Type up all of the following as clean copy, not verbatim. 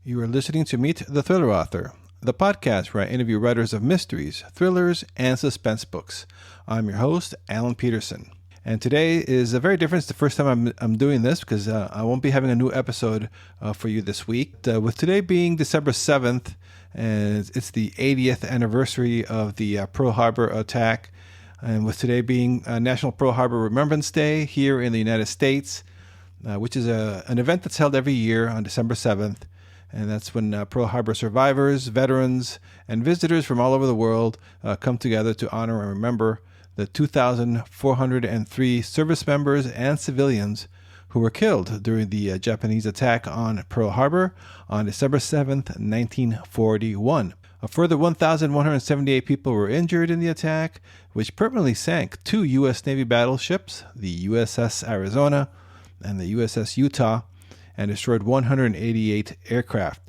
You are listening to Meet the Thriller Author, the podcast where I interview writers of mysteries, thrillers, and suspense books. I'm your host, Alan Peterson. And today is very different. It's the first time I'm doing this because I won't be having a new episode for you this week. With today being December 7th, and it's the 80th anniversary of the Pearl Harbor attack. And with today being National Pearl Harbor Remembrance Day here in the United States, which is an event that's held every year on December 7th. And that's when Pearl Harbor survivors, veterans, and visitors from all over the world come together to honor and remember the 2,403 service members and civilians who were killed during the Japanese attack on Pearl Harbor on December 7th, 1941. A further 1,178 people were injured in the attack, which permanently sank two U.S. Navy battleships, the USS Arizona and the USS Utah, and destroyed 188 aircraft.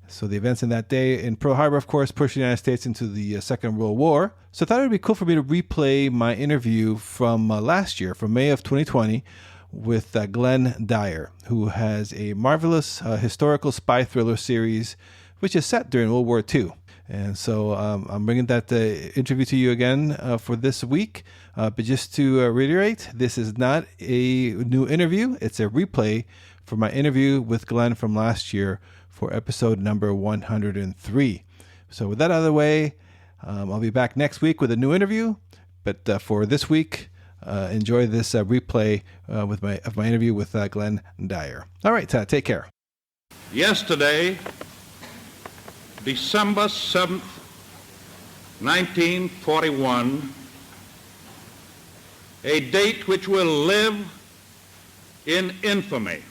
So the events in that day in Pearl Harbor, of course, pushed the United States into the Second World War. So I thought it would be cool for me to replay my interview from last year, from May of 2020, with Glenn Dyer, who has a marvelous historical spy thriller series, which is set during World War II. And so I'm bringing that interview to you again for this week. But just to reiterate, this is not a new interview. It's a replay for my interview with Glenn from last year for episode number 103. So with that out of the way, I'll be back next week with a new interview. But for this week, enjoy this replay of my interview with Glenn Dyer. All right, take care. Yesterday, December 7th, 1941, a date which will live in infamy.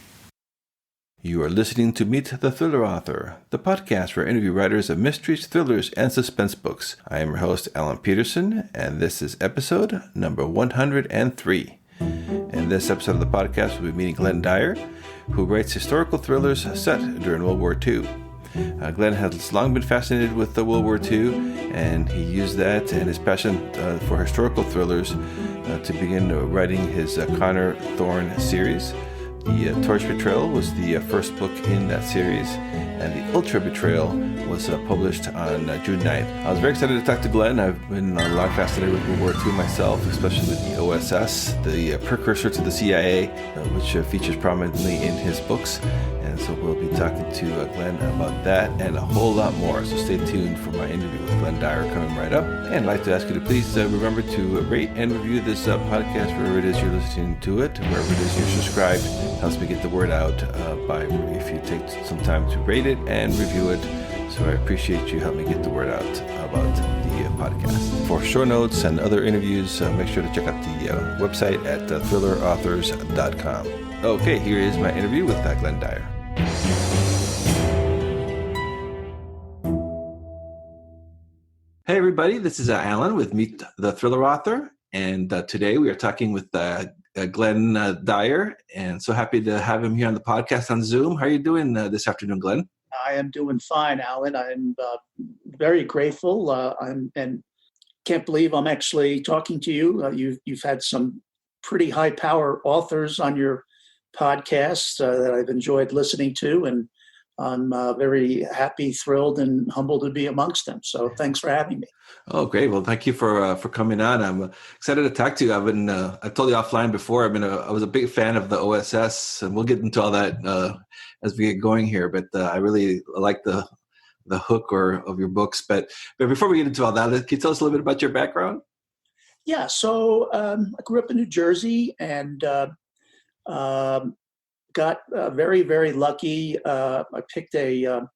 You are listening to Meet the Thriller Author, the podcast where I interview writers of mysteries, thrillers, and suspense books. I am your host, Alan Peterson, and this is episode number 103. In this episode of the podcast, we'll be meeting Glenn Dyer, who writes historical thrillers set during World War II. Glenn has long been fascinated with the World War II, and he used that and his passion for historical thrillers to begin writing his Connor Thorne series. The Torch Betrayal was the first book in that series, and the Ultra Betrayal was published on June 9th. I was very excited to talk to Glenn. I've been a lot fascinated with World War II myself, especially with the OSS, the precursor to the CIA, which features prominently in his books. And so we'll be talking to Glenn about that and a whole lot more. So stay tuned for my interview with Glenn Dyer coming right up. And I'd like to ask you to please remember to rate and review this podcast wherever it is you're listening to it, wherever it is you're subscribed. Helps me get the word out by if you take some time to rate it and review it. So I appreciate you helping me get the word out about the podcast. For show notes and other interviews, make sure to check out the website at thrillerauthors.com. Okay, here is my interview with Glenn Dyer. Hey everybody, this is Alan with Meet the Thriller Author, and today we are talking with Glenn Dyer, and so happy to have him here on the podcast on Zoom. How are you doing this afternoon, Glenn? I am doing fine, Alan. I'm very grateful, and can't believe I'm actually talking to you. You've had some pretty high power authors on your podcast that I've enjoyed listening to, and I'm very happy, thrilled, and humbled to be amongst them. So thanks for having me. Oh, great. Well, thank you for coming on. I'm excited to talk to you. I told you offline before, I was a big fan of the OSS, and we'll get into all that as we get going here. But I really like the hook of your books. But before we get into all that, can you tell us a little bit about your background? Yeah. So I grew up in New Jersey and got very, very lucky. I picked a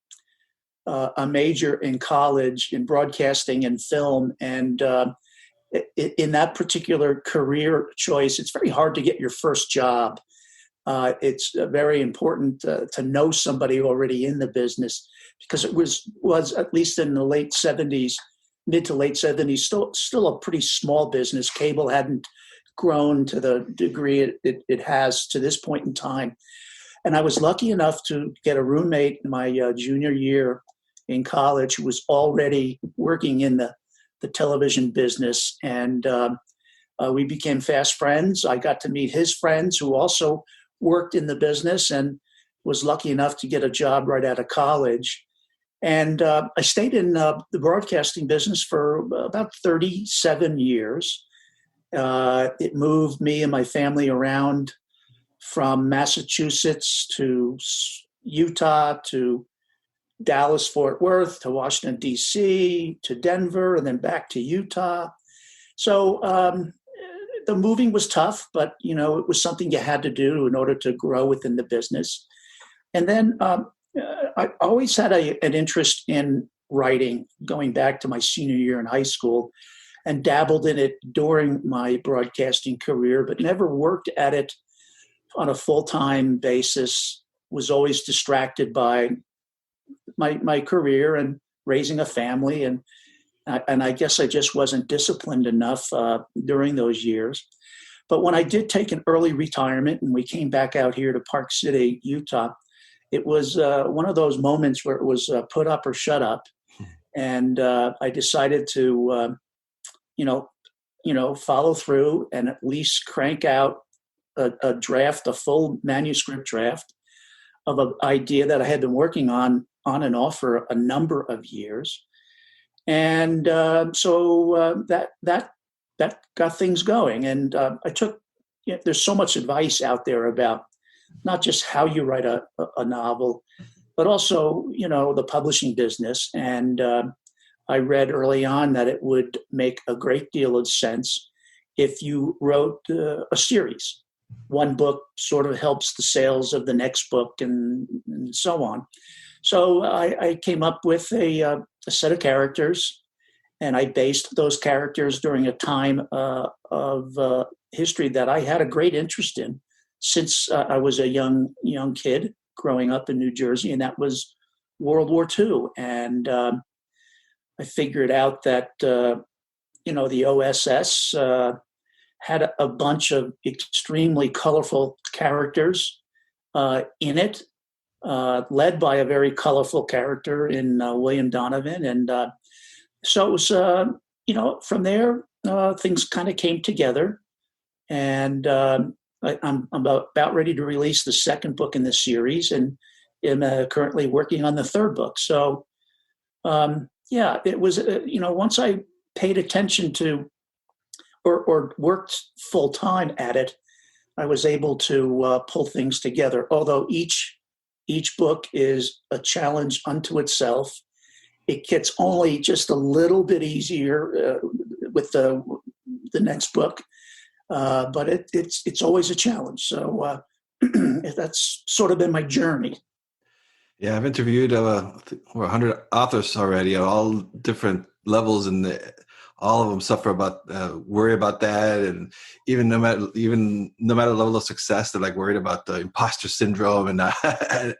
major in college in broadcasting and film. And in that particular career choice, it's very hard to get your first job. It's very important to know somebody already in the business, because it was at least in the late 70s, mid to late 70s, still a pretty small business. Cable hadn't grown to the degree it has to this point in time. And I was lucky enough to get a roommate in my junior year in college who was already working in the television business. And we became fast friends. I got to meet his friends who also worked in the business. And was lucky enough to get a job right out of college. And I stayed in the broadcasting business for about 37 years. It moved me and my family around from Massachusetts to Utah to Dallas, Fort Worth, to Washington, D.C., to Denver, and then back to Utah. So the moving was tough, but, it was something you had to do in order to grow within the business. And then I always had an interest in writing, going back to my senior year in high school, and dabbled in it during my broadcasting career, but never worked at it on a full-time basis. Was always distracted by my career and raising a family, and I guess I just wasn't disciplined enough during those years. But when I did take an early retirement and we came back out here to Park City, Utah, it was one of those moments where it was put up or shut up, and I decided to, follow through and at least crank out a draft, a full manuscript draft of an idea that I had been working on and off for a number of years. And so that got things going. And I took, there's so much advice out there about not just how you write a novel, but also, the publishing business. And I read early on that it would make a great deal of sense if you wrote a series. One book sort of helps the sales of the next book and so on. So I came up with a set of characters, and I based those characters during a time of history that I had a great interest in since I was a young kid growing up in New Jersey, and that was World War II. And I figured out that, the OSS had a bunch of extremely colorful characters in it, led by a very colorful character in William Donovan. And so it was, from there, things kind of came together. And I'm about ready to release the second book in the series, and am currently working on the third book. So, it was, once I paid attention to or worked full time at it, I was able to pull things together. Although each book is a challenge unto itself, it gets only just a little bit easier with the next book, but it's always a challenge. So that's sort of been my journey. Yeah, I've interviewed over 100 authors already at all different levels, and all of them suffer about worry about that, and even no matter the level of success, they're like worried about the imposter syndrome and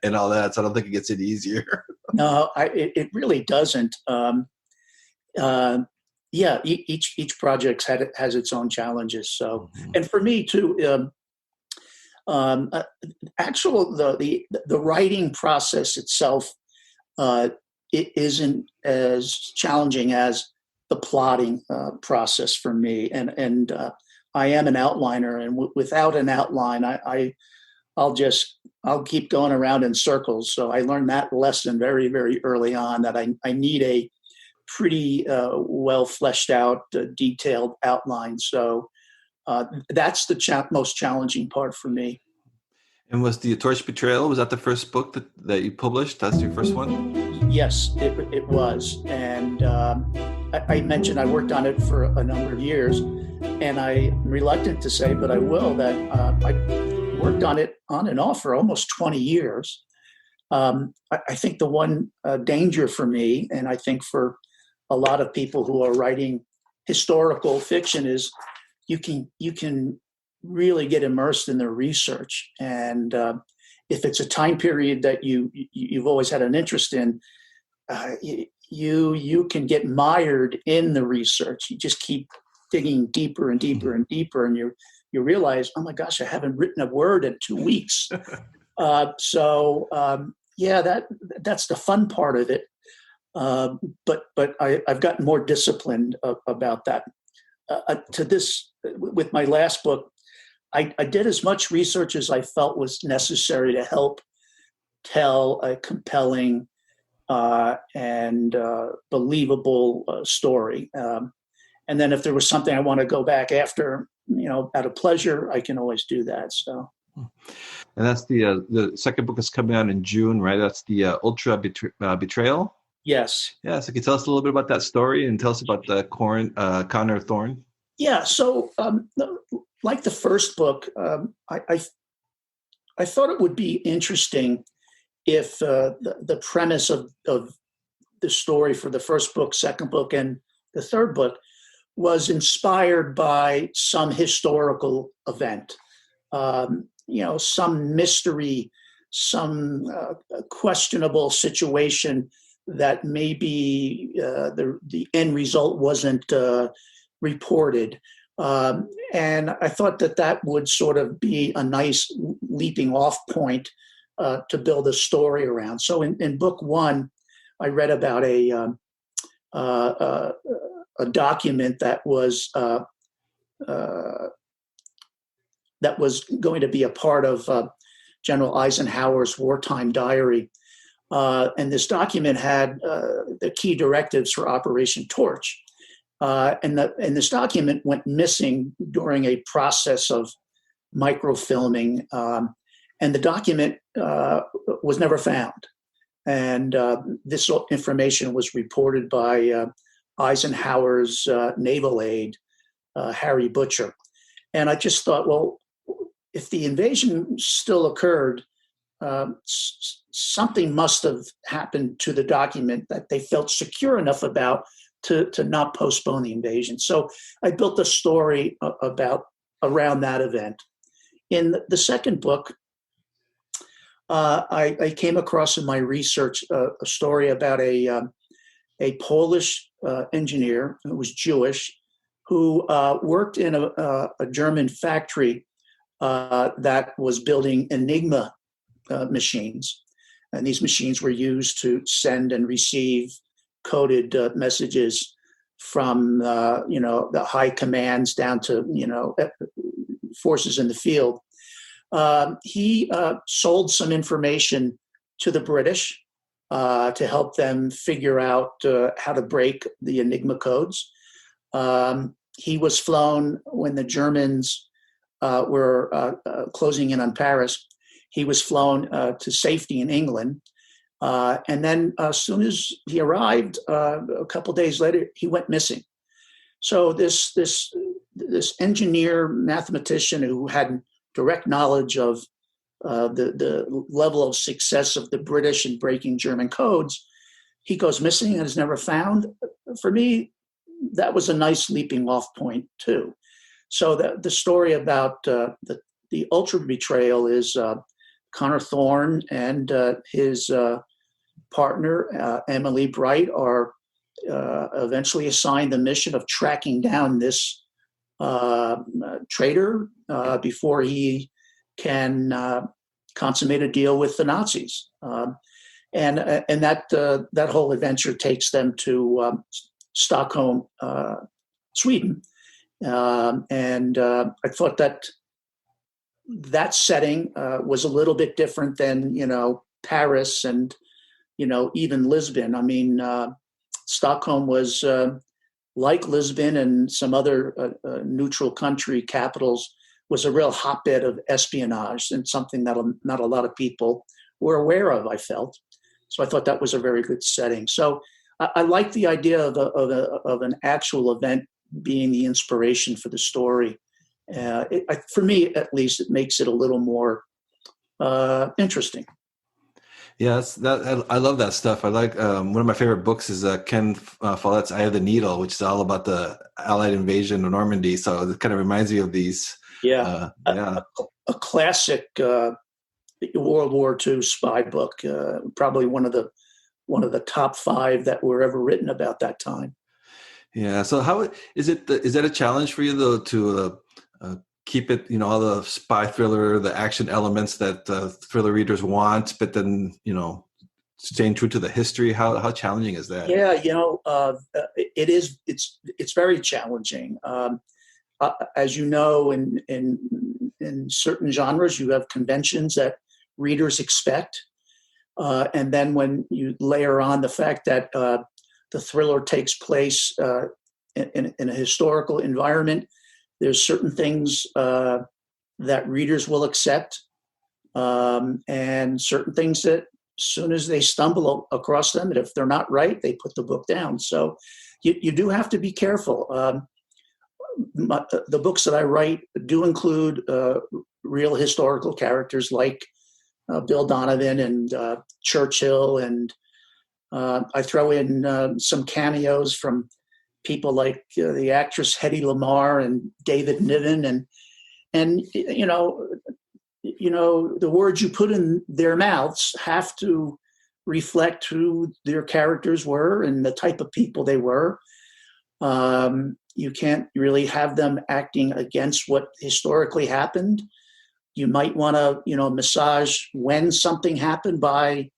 and all that. So I don't think it gets any easier. No, it really doesn't. Each project has its own challenges. So, and for me too. The writing process itself, it isn't as challenging as the plotting process for me. And I am an outliner, and without an outline, I'll keep going around in circles. So I learned that lesson very, very early on, that I need a pretty well fleshed out, detailed outline. So that's the most challenging part for me. And was The Torch Betrayal, was that the first book that you published? That's your first one? Yes, it was. And I mentioned I worked on it for a number of years, and I'm reluctant to say, but I will, that I worked on it on and off for almost 20 years. I think the one danger for me, and I think for a lot of people who are writing historical fiction, is you can really get immersed in the research. And if it's a time period that you've always had an interest in, you can get mired in the research. You just keep digging deeper and deeper and deeper, and you realize, oh my gosh, I haven't written a word in 2 weeks. That's the fun part of it. But I've gotten more disciplined about that. With my last book, I did as much research as I felt was necessary to help tell a compelling and believable story. And then if there was something I want to go back after, out of pleasure, I can always do that. So. And that's the second book is coming out in June, right? That's the Ultra Betrayal. Yes. Yeah. So can you tell us a little bit about that story and tell us about the Connor Thorne? Yeah. So, like the first book, I thought it would be interesting if the premise of the story for the first book, second book, and the third book was inspired by some historical event, some mystery, some questionable situation that maybe the end result wasn't reported. And I thought that would sort of be a nice leaping off point to build a story around. So in book one, I read about a document that was going to be a part of General Eisenhower's wartime diary. And this document had the key directives for Operation Torch. And this document went missing during a process of microfilming, and the document was never found. And this information was reported by Eisenhower's naval aide, Harry Butcher. And I just thought, well, if the invasion still occurred, something must have happened to the document that they felt secure enough about to not postpone the invasion. So I built a story around that event. In the second book, I came across in my research a story about a Polish engineer who was Jewish, who worked in a German factory that was building Enigma machines. And these machines were used to send and receive coded messages from the high commands down to forces in the field. He sold some information to the British to help them figure out how to break the Enigma codes. He was flown when the Germans were closing in on Paris. He was flown to safety in England. And then as soon as he arrived, a couple days later, he went missing. So this engineer, mathematician who had direct knowledge of the level of success of the British in breaking German codes, he goes missing and is never found. For me, that was a nice leaping off point too. So the story about the Ultra Betrayal is Connor Thorne and his partner, Emily Bright, are eventually assigned the mission of tracking down this traitor before he can consummate a deal with the Nazis. And that whole adventure takes them to Stockholm, Sweden. And I thought that setting was a little bit different than, Paris and, even Lisbon. I mean, Stockholm was like Lisbon and some other neutral country capitals, was a real hotbed of espionage and something that not a lot of people were aware of, I felt. So I thought that was a very good setting. So I like the idea of an actual event being the inspiration for the story. For me, at least, it makes it a little more interesting. Yes, I love that stuff. I like one of my favorite books is Ken Follett's Eye of the Needle, which is all about the Allied invasion of Normandy. So it kind of reminds me of these. Yeah, a classic World War II spy book, probably one of the top 5 that were ever written about that time. Yeah. So how is it? Is that a challenge for you though to keep it, all the spy thriller, the action elements that thriller readers want, but then staying true to the history? How challenging is that? Yeah, it is. It's very challenging. As you know, in certain genres, you have conventions that readers expect. And then when you layer on the fact that the thriller takes place in a historical environment, there's certain things that readers will accept, and certain things that as soon as they stumble across them, and if they're not right, they put the book down. So you do have to be careful. The books that I write do include real historical characters like Bill Donovan and Churchill, and I throw in some cameos from people like the actress Hedy Lamarr and David Niven, and the words you put in their mouths have to reflect who their characters were and the type of people they were. You can't really have them acting against what historically happened. You might want to, massage when something happened by,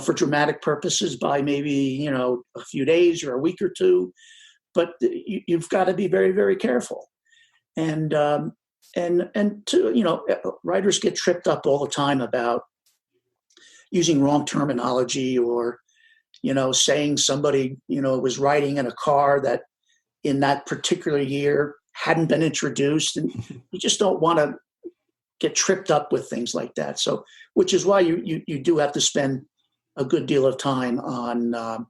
for dramatic purposes by maybe, a few days or a week or two, but you've got to be very, very careful. And writers get tripped up all the time about using wrong terminology or, saying somebody, was riding in a car that in that particular year hadn't been introduced. And you just don't want to get tripped up with things like that. So, which is why you do have to spend a good deal of time on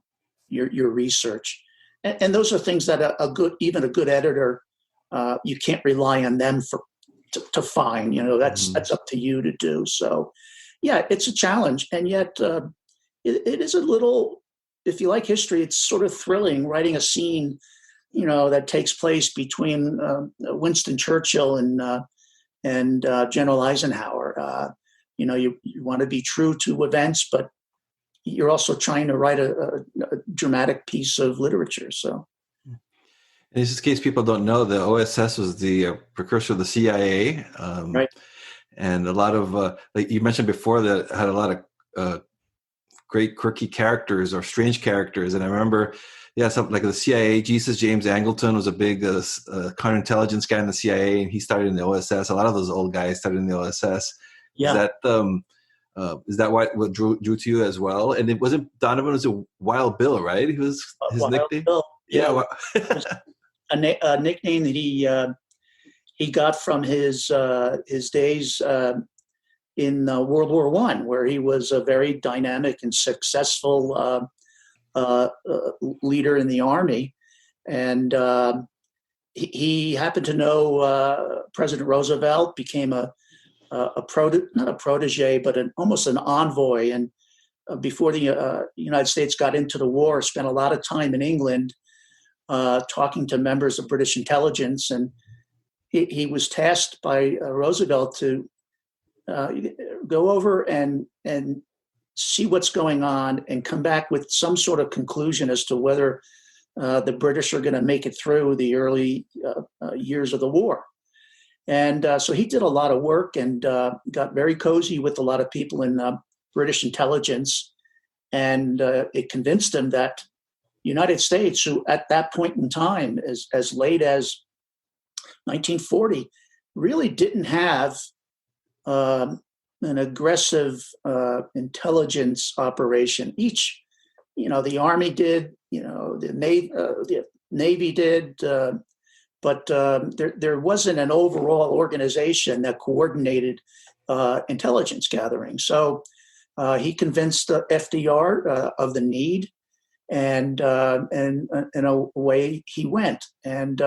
your research. And those are things that even a good editor, you can't rely on them to find. That's up to you to do. So, yeah, it's a challenge, and yet it is a little. If you like history, it's sort of thrilling writing a scene, that takes place between Winston Churchill and General Eisenhower. You want to be true to events, but you're also trying to write a dramatic piece of literature. So. In this case, people don't know the OSS was the precursor of the CIA, Right. And a lot of like you mentioned before, that had a lot of great quirky characters or strange characters. And I remember, something like the CIA. Jesus James Angleton was a big counterintelligence guy in the CIA, and he started in the OSS. A lot of those old guys started in the OSS. Yeah. Is that what drew to you as well? And it wasn't Donovan, was a Wild Bill, right? He was his Wild nickname. Bill. Yeah. A nickname that he got from his days in World War I, where he was a very dynamic and successful leader in the army, and he happened to know President Roosevelt, became not a protege, but almost an envoy, and before the United States got into the war, spent a lot of time in England talking to members of British intelligence, and he was tasked by Roosevelt to go over and see what's going on and come back with some sort of conclusion as to whether the British are going to make it through the early years of the war. And so he did a lot of work and got very cozy with a lot of people in British intelligence. And it convinced him that the United States, who at that point in time, as late as 1940, really didn't have an aggressive intelligence operation. The Army did, the Navy did, but there wasn't an overall organization that coordinated intelligence gathering. So he convinced FDR of the need, and away he went. And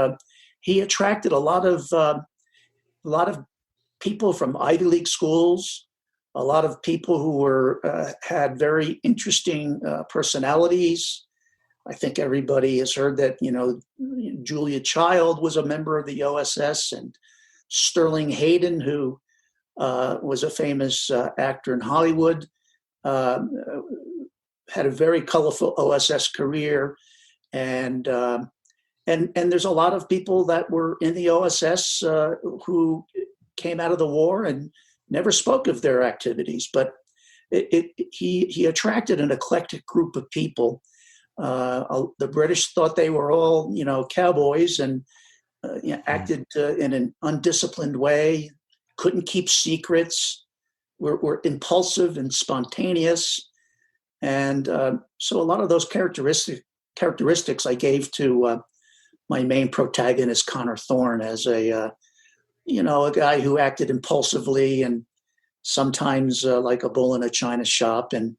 he attracted a lot of people from Ivy League schools, a lot of people who had very interesting personalities. I think everybody has heard that, Julia Child was a member of the OSS, and Sterling Hayden, who was a famous actor in Hollywood, had a very colorful OSS career. And there's a lot of people that were in the OSS who came out of the war and never spoke of their activities, but he attracted an eclectic group of people. The British thought they were all, cowboys, and acted in an undisciplined way, couldn't keep secrets, were impulsive and spontaneous. And so a lot of those characteristics I gave to my main protagonist, Connor Thorne, as a guy who acted impulsively and sometimes like a bull in a china shop. And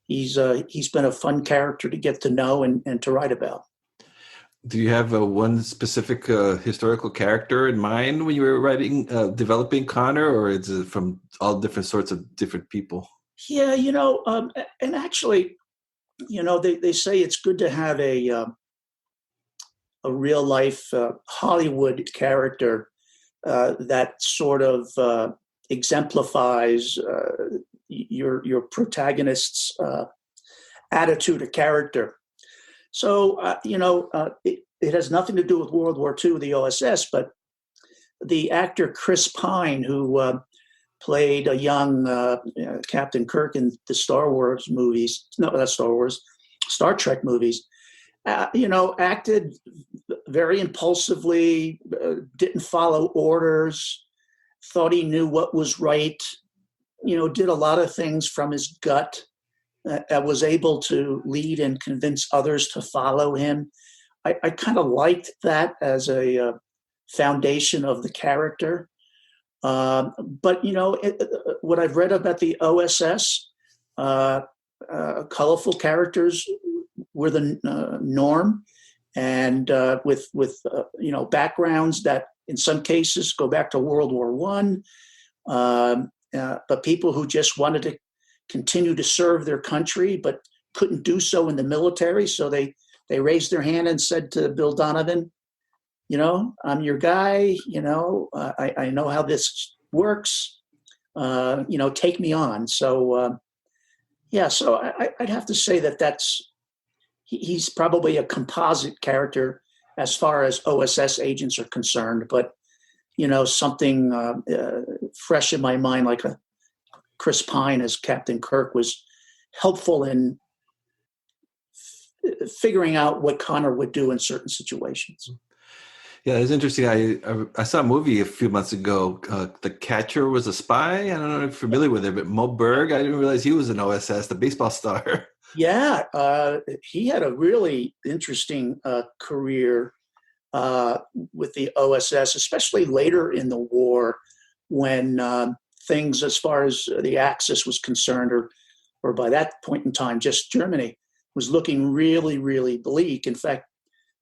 he's been a fun character to get to know and to write about. Do you have one specific historical character in mind when you were writing, developing Connor, or is it from all different sorts of different people? Yeah, and actually, they say it's good to have a real life Hollywood character that sort of exemplifies your protagonist's attitude or character. So, it has nothing to do with World War II, the OSS, but the actor Chris Pine, who played a young Captain Kirk in the Star Wars movies, no, not Star Wars, Star Trek movies, acted very impulsively, didn't follow orders, thought he knew what was right, did a lot of things from his gut, was able to lead and convince others to follow him. I kind of liked that as a foundation of the character. But, what I've read about the OSS, colorful characters were the norm, and with backgrounds that in some cases go back to World War I, but people who just wanted to continue to serve their country but couldn't do so in the military, so they raised their hand and said to Bill Donovan, I'm your guy, I know how this works, take me on. So, so I'd have to say he's probably a composite character as far as OSS agents are concerned, but, something fresh in my mind, like a Chris Pine as Captain Kirk, was helpful in figuring out what Connor would do in certain situations. Yeah, it's interesting. I saw a movie a few months ago. The Catcher was a spy. I don't know if you're familiar with it, but Mo Berg, I didn't realize he was an OSS, the baseball star. Yeah, he had a really interesting career with the OSS, especially later in the war when things as far as the Axis was concerned, or by that point in time, just Germany, was looking really, really bleak. In fact,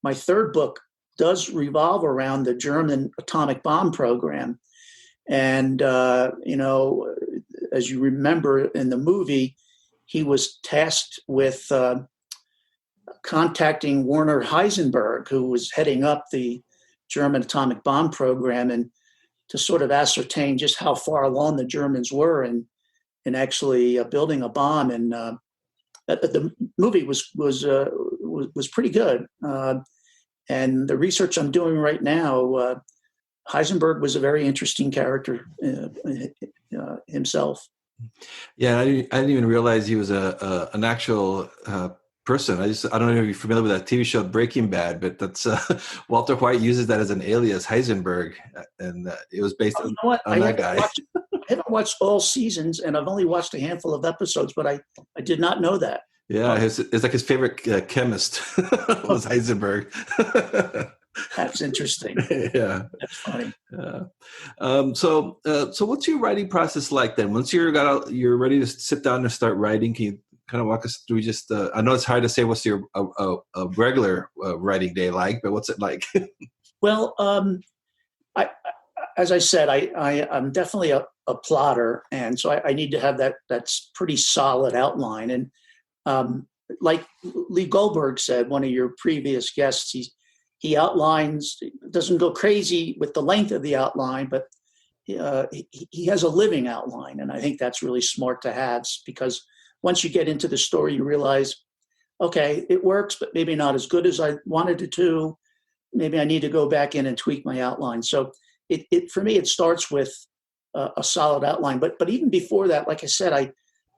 my third book does revolve around the German atomic bomb program. And, as you remember in the movie, he was tasked with contacting Werner Heisenberg, who was heading up the German atomic bomb program, and to sort of ascertain just how far along the Germans were in actually building a bomb. And the movie was pretty good. And the research I'm doing right now, Heisenberg was a very interesting character himself. Yeah, I didn't even realize he was an actual person. I don't know if you're familiar with that TV show Breaking Bad, but that's Walter White uses that as an alias, Heisenberg, and it was based on that guy. I haven't watched all seasons, and I've only watched a handful of episodes, but I did not know that. Yeah, it's like his favorite chemist was Heisenberg. That's interesting. Yeah, that's funny. So what's your writing process like then? Once you're ready to sit down and start writing, can you kind of walk us through just? I know it's hard to say what's your a regular writing day like, but what's it like? Well, as I said, I'm definitely a plotter, and so I need to have that's pretty solid outline. And like Lee Goldberg said, one of your previous guests, he outlines, doesn't go crazy with the length of the outline, but he has a living outline. And I think that's really smart to have, because once you get into the story, you realize, okay, it works, but maybe not as good as I wanted it to. Maybe I need to go back in and tweak my outline. So for me, it starts with a solid outline. But even before that, like I said, I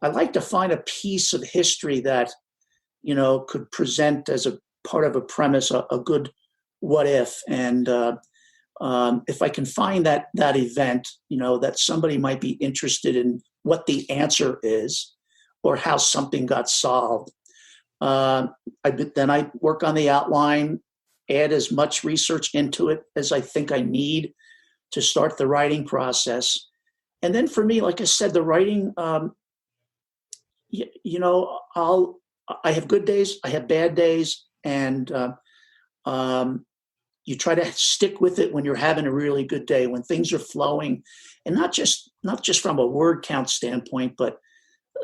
like to find a piece of history that, could present as a part of a premise, a good what if. And if I can find that event, that somebody might be interested in what the answer is or how something got solved. Then I work on the outline, add as much research into it as I think I need to start the writing process. And then for me, like I said, the writing, I have good days, I have bad days, and you try to stick with it when you're having a really good day, when things are flowing, and not just from a word count standpoint, but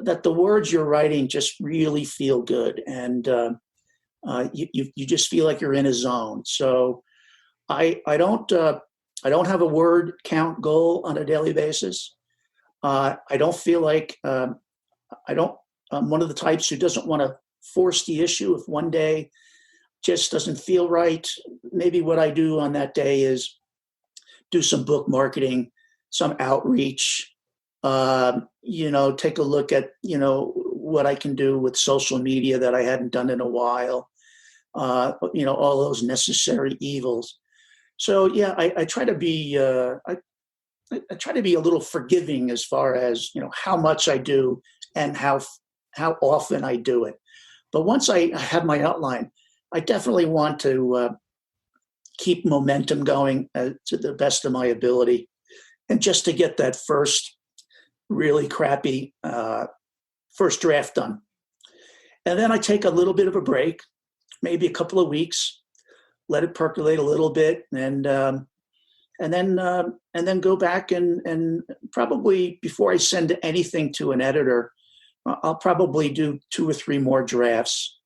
that the words you're writing just really feel good, and you just feel like you're in a zone. So I don't have a word count goal on a daily basis. I don't feel like I'm one of the types who doesn't want to force the issue. If one day just doesn't feel right, maybe what I do on that day is do some book marketing, some outreach, take a look at, what I can do with social media that I hadn't done in a while, all those necessary evils. So, yeah, I try to be, I try to be a little forgiving as far as, how much I do and how often I do it. But once I have my outline, I definitely want to keep momentum going to the best of my ability, and just to get that first really crappy first draft done. And then I take a little bit of a break, maybe a couple of weeks, let it percolate a little bit, and then go back and probably, before I send anything to an editor, I'll probably do 2 or 3 more drafts.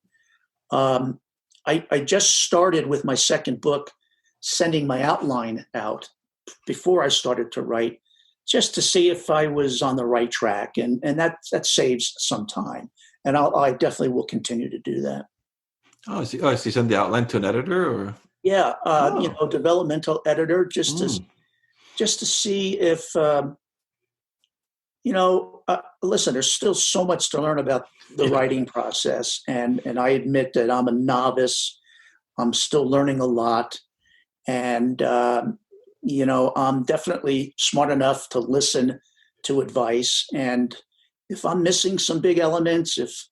I just started with my second book, sending my outline out before I started to write, just to see if I was on the right track, and that saves some time, and I definitely will continue to do that. Oh, so you send the outline to an editor, or? Yeah, developmental editor, just to see if listen, there's still so much to learn about the writing process, and I admit that I'm a novice. I'm still learning a lot, and I'm definitely smart enough to listen to advice. And if I'm missing some big elements, if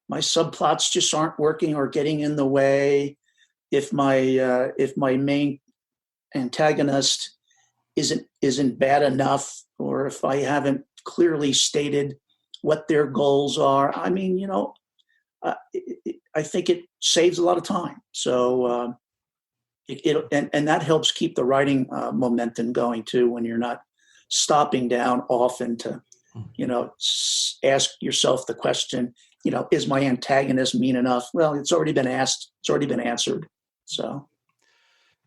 my subplots just aren't working or getting in the way, if my main antagonist isn't bad enough, or if I haven't clearly stated what their goals are, I mean, I think it saves a lot of time. So and that helps keep the writing momentum going too, when you're not stopping down often to, ask yourself the question, is my antagonist mean enough? Well, it's already been asked. It's already been answered. So.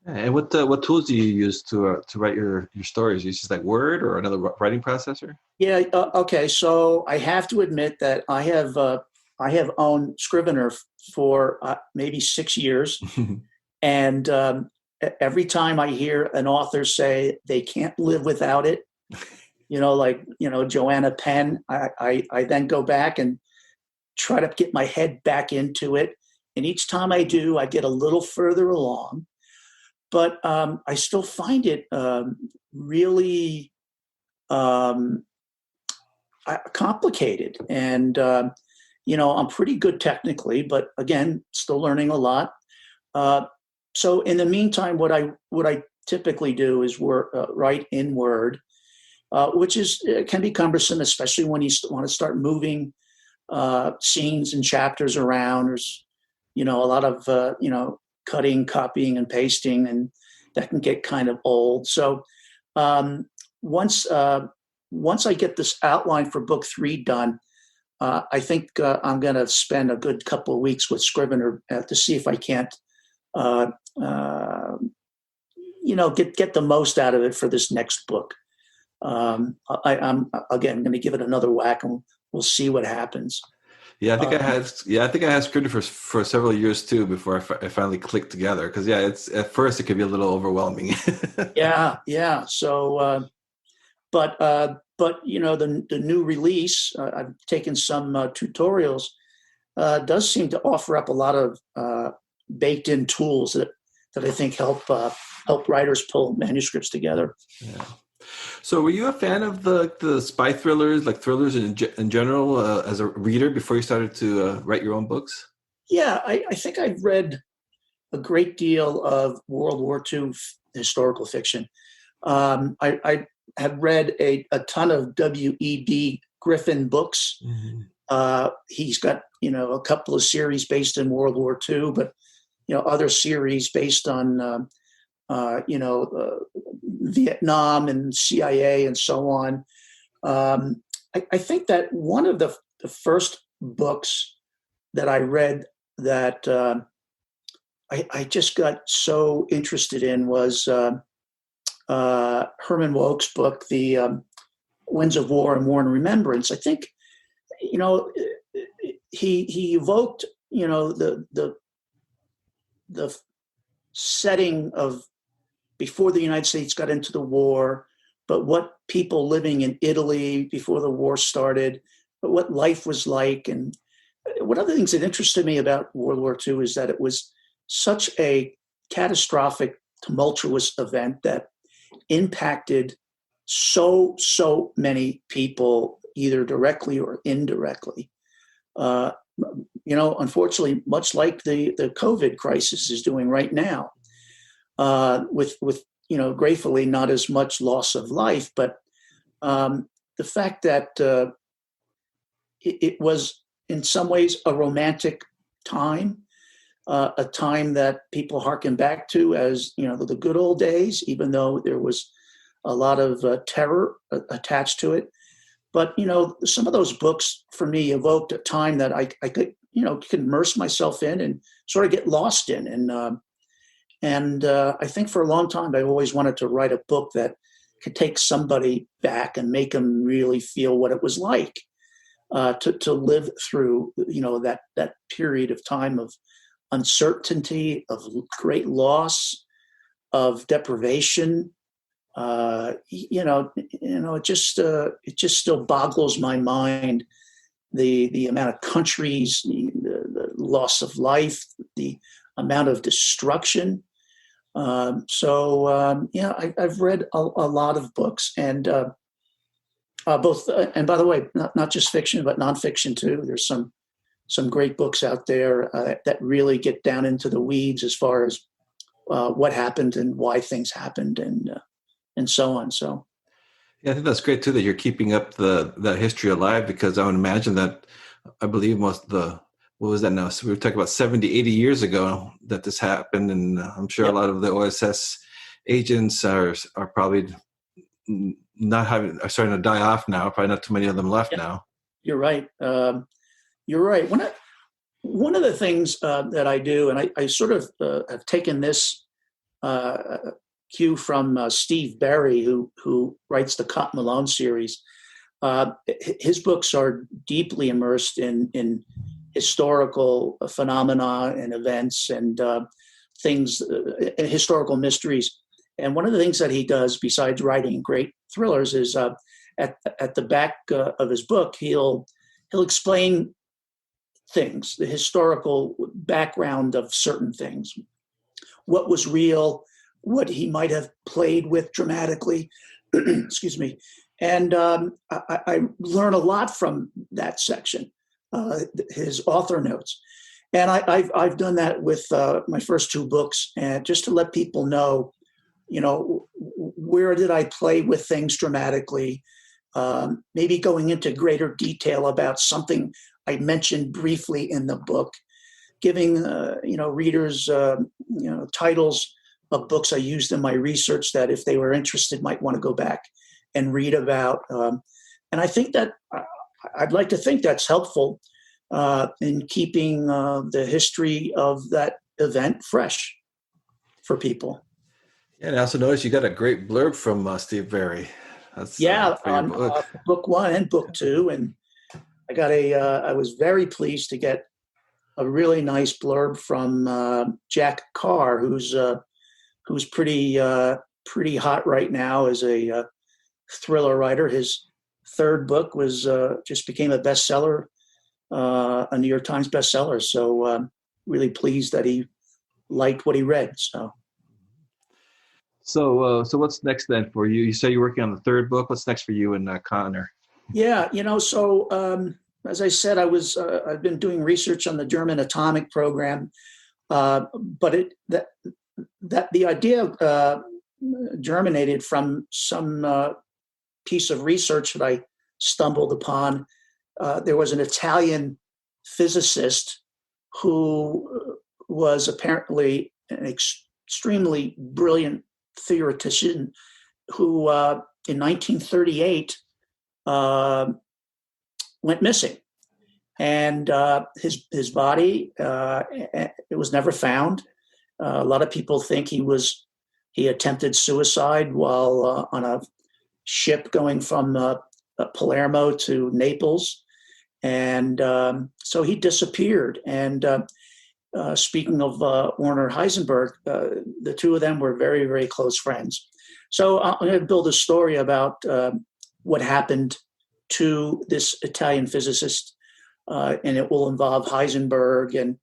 And what tools do you use to write your stories? You use like Word or another writing processor? Yeah. Okay. So I have to admit that I have owned Scrivener for maybe 6 years, and every time I hear an author say they can't live without it, Joanna Penn, I then go back and try to get my head back into it, and each time I do, I get a little further along. But I still find it really complicated. And, I'm pretty good technically, but again, still learning a lot. So in the meantime, what I typically do is write in Word, which can be cumbersome, especially when you want to start moving scenes and chapters around. There's, a lot of, cutting, copying, and pasting, and that can get kind of old. So once I get this outline for book 3 done, I think I'm going to spend a good couple of weeks with Scrivener to see if I can't, get the most out of it for this next book. I'm going to give it another whack, and we'll see what happens. Yeah, I think I had Scrivener for several years too before I finally clicked together. Because it's at first it could be a little overwhelming. Yeah. So, but the new release, I've taken some tutorials. Does seem to offer up a lot of baked-in tools that I think help writers pull manuscripts together. Yeah. So, were you a fan of the spy thrillers, like thrillers in general, as a reader before you started to write your own books? Yeah, I think I've read a great deal of World War II historical fiction. I have read a ton of W.E.B. Griffin books. Mhm. He's got, a couple of series based in World War II, but, other series based on, Vietnam and CIA and so on. I think that one of the first books that I read that I just got so interested in was Herman Wouk's book, The Winds of War and War and Remembrance. I think, you know, he evoked, the setting of before the United States got into the war, but what people living in Italy before the war started, but what life was like. And one of the things that interested me about World War II is that it was such a catastrophic, tumultuous event that impacted so many people, either directly or indirectly. Uh, Unfortunately, much like the COVID crisis is doing right now, with gratefully not as much loss of life, but the fact that it was in some ways a romantic time, a time that people harken back to as the good old days, even though there was a lot of terror attached to it. But some of those books for me evoked a time that I could could immerse myself in and sort of get lost in. And I think for a long time I've always wanted to write a book that could take somebody back and make them really feel what it was like to live through that period of time of uncertainty, of great loss, of deprivation. It just still boggles my mind the amount of countries, the loss of life, the amount of destruction. I've read a lot of books, and both. And by the way, not just fiction, but nonfiction too. There's some great books out there that really get down into the weeds as far as what happened and why things happened, and so on. So, Yeah, I think that's great too that you're keeping up that history alive, because I would imagine that I believe most of the what was that now? So we were talking about 70, 80 years ago that this happened, and I'm sure a yep, lot of the OSS agents are probably are starting to die off now. Probably not too many of them left yep, now. you're right. You're right. One of the things that I do, and I sort of have taken this cue from Steve Berry, who writes the Cotton Malone series. His books are deeply immersed in historical phenomena and events and things, historical mysteries. And one of the things that he does, besides writing great thrillers, is at the back of his book, he'll explain things, the historical background of certain things, what was real, what he might have played with dramatically. Excuse me. And I learn a lot from that section, his author notes. And I've done that with my first two books, and just to let people know, where did I play with things dramatically, maybe going into greater detail about something I mentioned briefly in the book, giving readers titles of books I used in my research that if they were interested might want to go back and read about. And I think that I'd like to think that's helpful in keeping the history of that event fresh for people. Yeah, and I also noticed you got a great blurb from Steve Berry. That's Yeah, for your on book. book one and book two. And I was very pleased to get a really nice blurb from Jack Carr, who's pretty hot right now as a thriller writer. His third book was just became a bestseller, a New York Times bestseller. So really pleased that he liked what he read. So what's next then for you? You say you're working on the third book. What's next for you and Connor? Yeah, as I said, I've been doing research on the German atomic program, but the idea germinated from some piece of research that I stumbled upon. There was an Italian physicist who was apparently an extremely brilliant theoretician who, in 1938, went missing, and his body it was never found. A lot of people think he attempted suicide while on a ship going from Palermo to Naples, and so he disappeared. And speaking of Werner Heisenberg, the two of them were very, very close friends. So I'm going to build a story about what happened to this Italian physicist, and it will involve Heisenberg and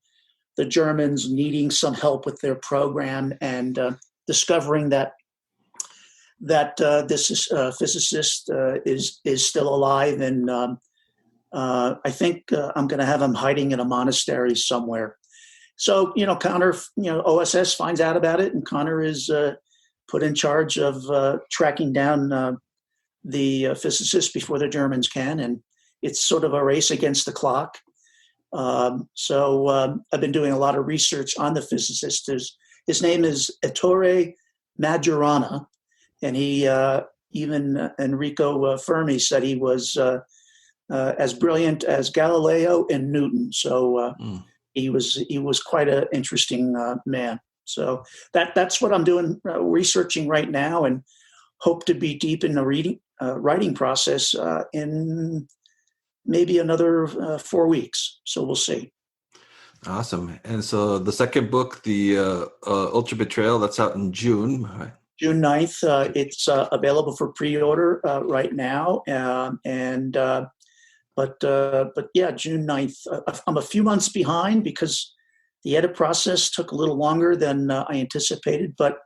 the Germans needing some help with their program, and discovering that this physicist is still alive, and I think I'm going to have him hiding in a monastery somewhere. So, Connor, OSS finds out about it, and Connor is put in charge of tracking down the physicist before the Germans can, and it's sort of a race against the clock. So I've been doing a lot of research on the physicist. His name is Ettore Majorana, and he even Enrico Fermi said he was as brilliant as Galileo and Newton. So he was quite an interesting man. So that's what I'm doing, researching right now, and hope to be deep in the writing process in maybe another 4 weeks. So we'll see. Awesome. And so the second book, the Ultra Betrayal, that's out in June. June 9th. It's available for pre-order right now. But yeah, June 9th. I'm a few months behind because the edit process took a little longer than I anticipated, but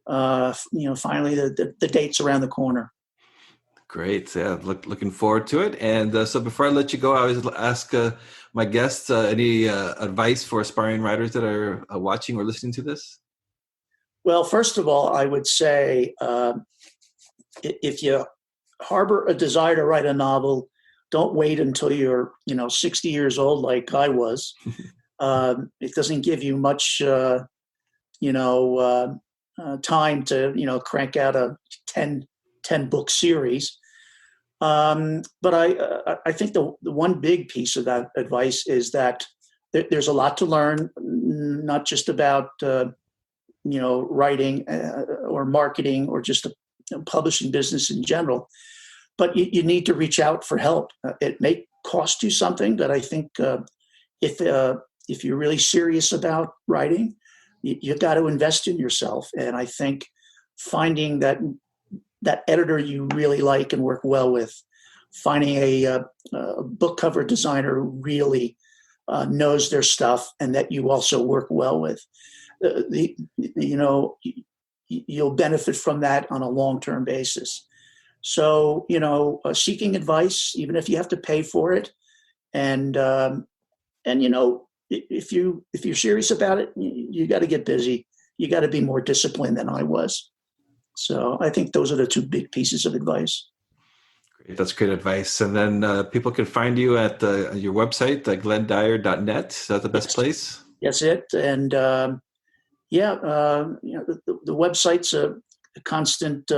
finally the date's around the corner. Great. Yeah, looking forward to it. And so before I let you go, I always ask my guests any advice for aspiring writers that are watching or listening to this? Well, first of all, I would say if you harbor a desire to write a novel, don't wait until you're 60 years old like I was. It doesn't give you much time to crank out a 10 book series. But I think the one big piece of that advice is that there's a lot to learn, not just about writing or marketing or just publishing business in general, but you need to reach out for help. It may cost you something, but I think if you're really serious about writing, you've got to invest in yourself. And I think finding that editor you really like and work well with, finding a book cover designer who really knows their stuff and that you also work well with, you'll benefit from that on a long-term basis. So, seeking advice, even if you have to pay for it, and if you're serious about it, you got to get busy. You got to be more disciplined than I was. So I think those are the two big pieces of advice. Great. That's great advice. And then people can find you at your website, glendyer.net. Is that the best place? That's it. And the website's a constant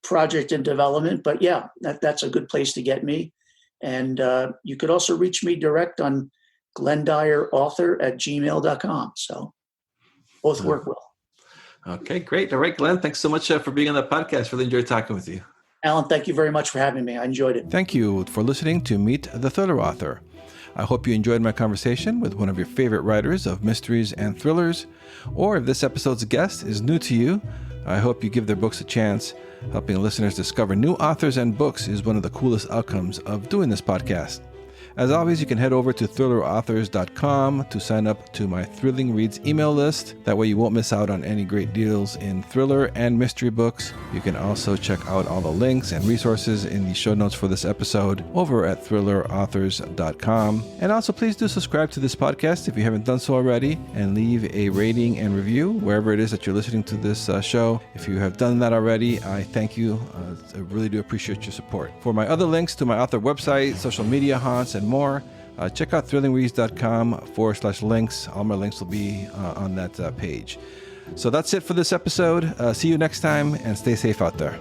project in development. But yeah, that's a good place to get me. And you could also reach me direct on glendyer.author@gmail.com. So both work well. Okay, great. All right, Glenn, thanks so much for being on the podcast. Really enjoyed talking with you. Alan, thank you very much for having me. I enjoyed it. Thank you for listening to Meet the Thriller Author. I hope you enjoyed my conversation with one of your favorite writers of mysteries and thrillers. Or if this episode's guest is new to you, I hope you give their books a chance. Helping listeners discover new authors and books is one of the coolest outcomes of doing this podcast. As always, you can head over to thrillerauthors.com to sign up to my Thrilling Reads email list. That way you won't miss out on any great deals in thriller and mystery books. You can also check out all the links and resources in the show notes for this episode over at thrillerauthors.com. And also, please do subscribe to this podcast if you haven't done so already, and leave a rating and review wherever it is that you're listening to this show. If you have done that already, I thank you. I really do appreciate your support. For my other links to my author website, social media haunts, and more, check out thrillingreads.com/links. All my links will be on that page. So that's it for this episode. See you next time, and stay safe out there.